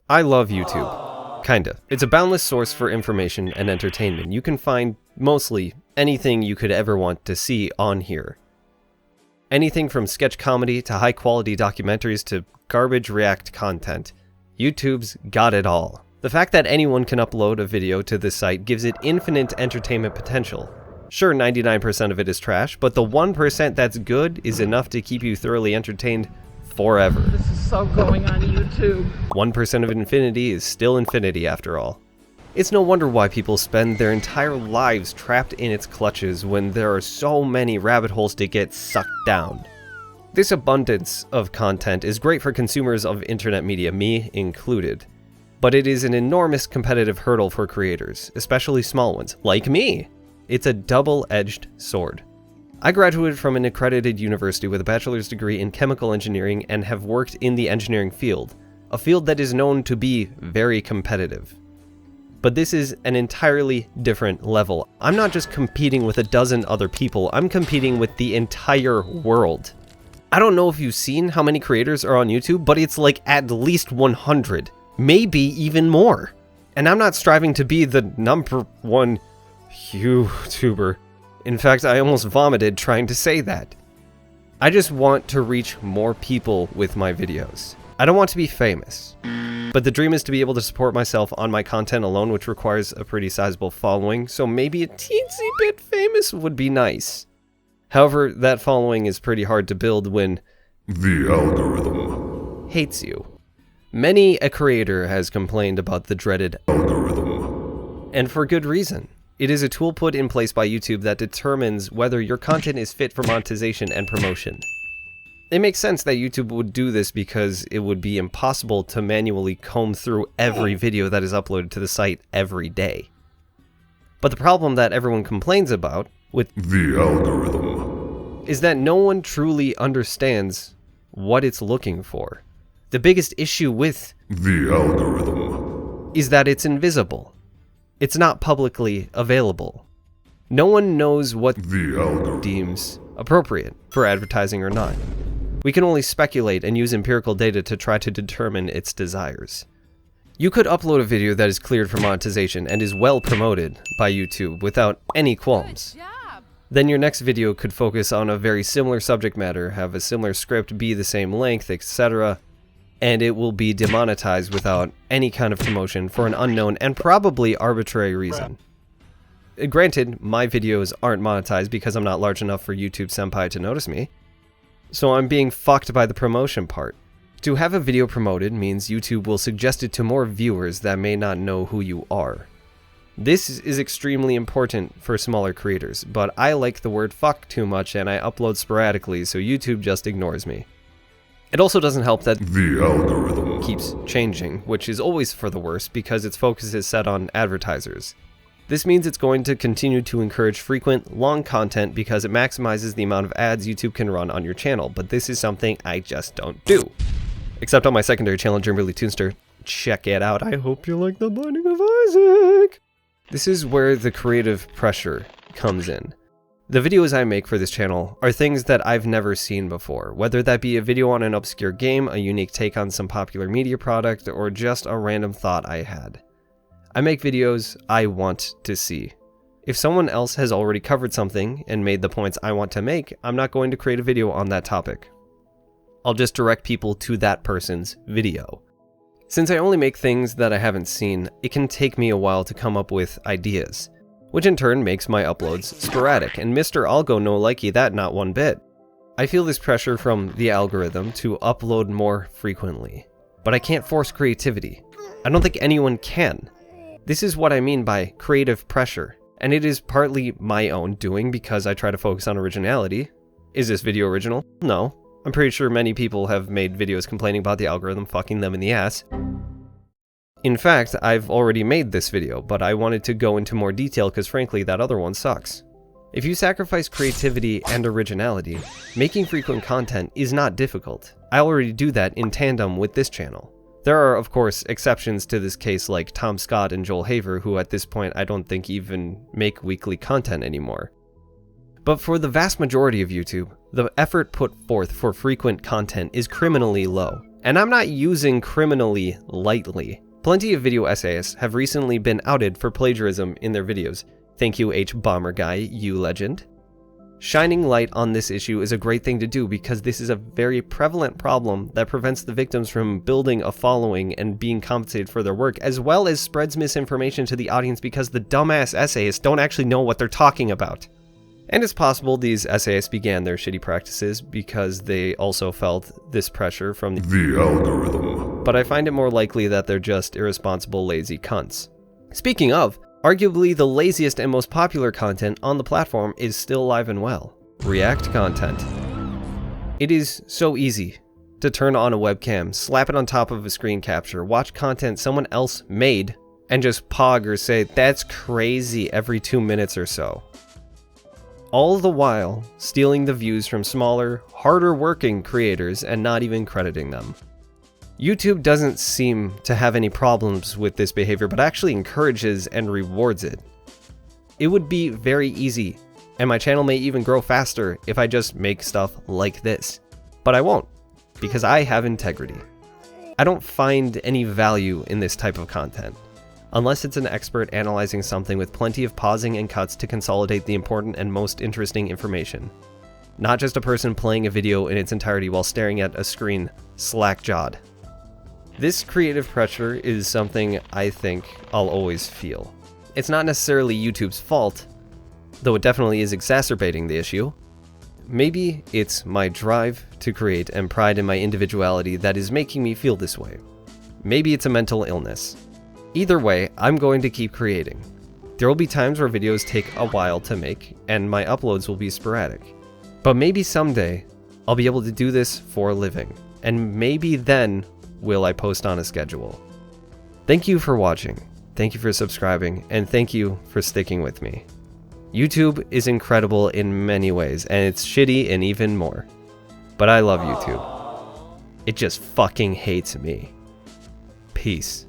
I love YouTube. Kinda. It's a boundless source for information and entertainment. You can find mostly anything you could ever want to see on here. Anything from sketch comedy to high-quality documentaries to garbage React content. YouTube's got it all. The fact that anyone can upload a video to this site gives it infinite entertainment potential. Sure, 99% of it is trash, but the 1% that's good is enough to keep you thoroughly entertained forever. This is so going on YouTube. 1% of infinity is still infinity after all. It's no wonder why people spend their entire lives trapped in its clutches when there are so many rabbit holes to get sucked down. This abundance of content is great for consumers of internet media, me included. But it is an enormous competitive hurdle for creators, especially small ones, like me. It's a double-edged sword. I graduated from an accredited university with a bachelor's degree in chemical engineering and have worked in the engineering field, a field that is known to be very competitive. But this is an entirely different level. I'm not just competing with a dozen other people, I'm competing with the entire world. I don't know if you've seen how many creators are on YouTube, but it's like at least 100, maybe even more. And I'm not striving to be the #1 YouTuber. In fact, I almost vomited trying to say that. I just want to reach more people with my videos. I don't want to be famous, but the dream is to be able to support myself on my content alone, which requires a pretty sizable following, so maybe a teensy bit famous would be nice. However, that following is pretty hard to build when the algorithm hates you. Many a creator has complained about the dreaded algorithm, and for good reason. It is a tool put in place by YouTube that determines whether your content is fit for monetization and promotion. It makes sense that YouTube would do this because it would be impossible to manually comb through every video that is uploaded to the site every day. But the problem that everyone complains about with the algorithm is that no one truly understands what it's looking for. The biggest issue with the algorithm is that it's invisible. It's not publicly available. No one knows what the algorithm deems appropriate for advertising or not. We can only speculate and use empirical data to try to determine its desires. You could upload a video that is cleared for monetization and is well promoted by YouTube without any qualms. Then your next video could focus on a very similar subject matter, have a similar script, be the same length, etc., and it will be demonetized without any kind of promotion for an unknown and probably arbitrary reason. Granted, my videos aren't monetized because I'm not large enough for YouTube Senpai to notice me, so I'm being fucked by the promotion part. To have a video promoted means YouTube will suggest it to more viewers that may not know who you are. This is extremely important for smaller creators, but I like the word fuck too much and I upload sporadically, so YouTube just ignores me. It also doesn't help that the algorithm keeps changing, which is always for the worse because its focus is set on advertisers. This means it's going to continue to encourage frequent, long content because it maximizes the amount of ads YouTube can run on your channel, but this is something I just don't do. Except on my secondary channel, Jimberly Toonster. Check it out, I hope you like The Binding of Isaac! This is where the creative pressure comes in. The videos I make for this channel are things that I've never seen before, whether that be a video on an obscure game, a unique take on some popular media product, or just a random thought I had. I make videos I want to see. If someone else has already covered something and made the points I want to make, I'm not going to create a video on that topic. I'll just direct people to that person's video. Since I only make things that I haven't seen, it can take me a while to come up with ideas, which in turn makes my uploads sporadic, and Mr. I'll go no likey that not one bit. I feel this pressure from the algorithm to upload more frequently, but I can't force creativity. I don't think anyone can. This is what I mean by creative pressure, and it is partly my own doing because I try to focus on originality. Is this video original? No. I'm pretty sure many people have made videos complaining about the algorithm fucking them in the ass. In fact, I've already made this video, but I wanted to go into more detail because frankly that other one sucks. If you sacrifice creativity and originality, making frequent content is not difficult. I already do that in tandem with this channel. There are, of course, exceptions to this case like Tom Scott and Joel Haver, who at this point I don't think even make weekly content anymore. But for the vast majority of YouTube, the effort put forth for frequent content is criminally low, And I'm not using criminally lightly. Plenty of video essayists have recently been outed for plagiarism in their videos. Thank you, Hbomberguy, you legend. Shining light on this issue is a great thing to do because this is a very prevalent problem that prevents the victims from building a following and being compensated for their work, as well as spreads misinformation to the audience because the dumbass essayists don't actually know what they're talking about. And it's possible these essayists began their shitty practices because they also felt this pressure from the algorithm. But I find it more likely that they're just irresponsible, lazy cunts. Speaking of, arguably the laziest and most popular content on the platform is still alive and well. React content. It is so easy to turn on a webcam, slap it on top of a screen capture, watch content someone else made, and just pog or say, "That's crazy," every 2 minutes or so. All the while stealing the views from smaller, harder working creators and not even crediting them. YouTube doesn't seem to have any problems with this behavior, but actually encourages and rewards it. It would be very easy, and my channel may even grow faster if I just make stuff like this. But I won't, because I have integrity. I don't find any value in this type of content, unless it's an expert analyzing something with plenty of pausing and cuts to consolidate the important and most interesting information. Not just a person playing a video in its entirety while staring at a screen, slack-jawed. This creative pressure is something I think I'll always feel. It's not necessarily YouTube's fault, though it definitely is exacerbating the issue. Maybe it's my drive to create and pride in my individuality that is making me feel this way. Maybe it's a mental illness. Either way, I'm going to keep creating. There will be times where videos take a while to make, and my uploads will be sporadic. But maybe someday, I'll be able to do this for a living, and maybe then will I post on a schedule. Thank you for watching, thank you for subscribing, and thank you for sticking with me. YouTube is incredible in many ways, and it's shitty in even more. But I love YouTube. It just fucking hates me. Peace.